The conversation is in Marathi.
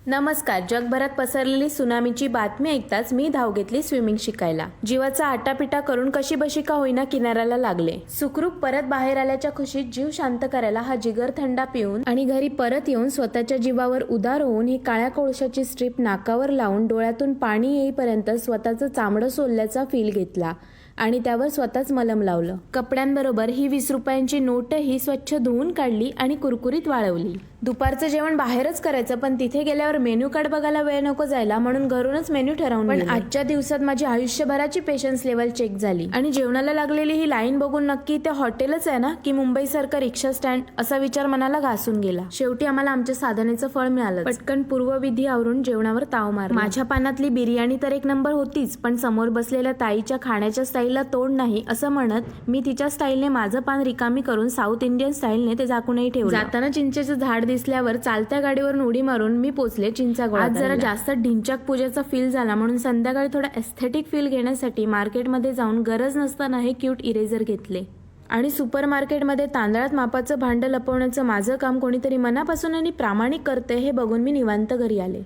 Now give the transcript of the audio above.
नमस्कार. जगभरात पसरलेली सुनामीची बातमी ऐकताच मी धाव घेतली स्विमिंग शिकायला. जीवाचा आटापिटा करून कशी बशी का होईना किनाऱ्याला लागले. सुखरूप परत बाहेर आल्याच्या खुशीत जीव शांत करायला हा जिगर थंडा पिऊन आणि घरी परत येऊन स्वतःच्या जीवावर उदार होऊन ही काळ्या कोळशाची स्ट्रीप नाकावर लावून डोळ्यातून पाणी येईपर्यंत स्वतःचं चामडं सोलल्याचा फील घेतला आणि त्यावर स्वतःच मलम लावलं. कपड्यांबरोबर ही 20 रुपयांची नोटही स्वच्छ धुवून काढली आणि कुरकुरीत वाळवली. दुपारचं जेवण बाहेरच करायचं, पण तिथे गेल्यावर मेन्यू कार्ड बघायला वेळ नको जायला म्हणून घरूनच मेन्यू ठरवून पण आजच्या दिवसात माझी आयुष्यभराची पेशन्स लेवल चेक झाली आणि जेवणाला लागलेली ही लाईन बघून नक्की ते हॉटेलच आहे ना की मुंबई सारखं रिक्षा स्टँड असा विचार मनाला घासून गेला. शेवटी आम्हाला आमच्या साधनेचं फळ मिळालं. पटकन पूर्वविधी आवरून जेवणावर ताव मारला. माझ्या पानातली बिर्याणी तर एक नंबर होतीच, पण समोर बसलेल्या ताईच्या खाण्याच्या स्टाईलला तोड नाही असं म्हणत मी तिच्या स्टाईलने माझं पान रिकामी करून साऊथ इंडियन स्टाईलने ते झाकूनही ठेवलं. जाताना चिंचेचं झाड दिसल्यावर चालत्या गाडीवरून उडी मारून मी पोचले चिंचागोळा. आज जरा जास्त ढिंच्याक पूजेचा फील झाला म्हणून संध्याकाळी थोडा एस्थेटिक फील घेण्यासाठी मार्केटमध्ये जाऊन गरज नसताना हे क्यूट इरेझर घेतले आणि सुपर मार्केटमध्ये तांदळात मापाचं भांड लपवण्याचं माझं काम कोणीतरी मनापासून आणि प्रामाणिक करते हे बघून मी निवांत घरी आले.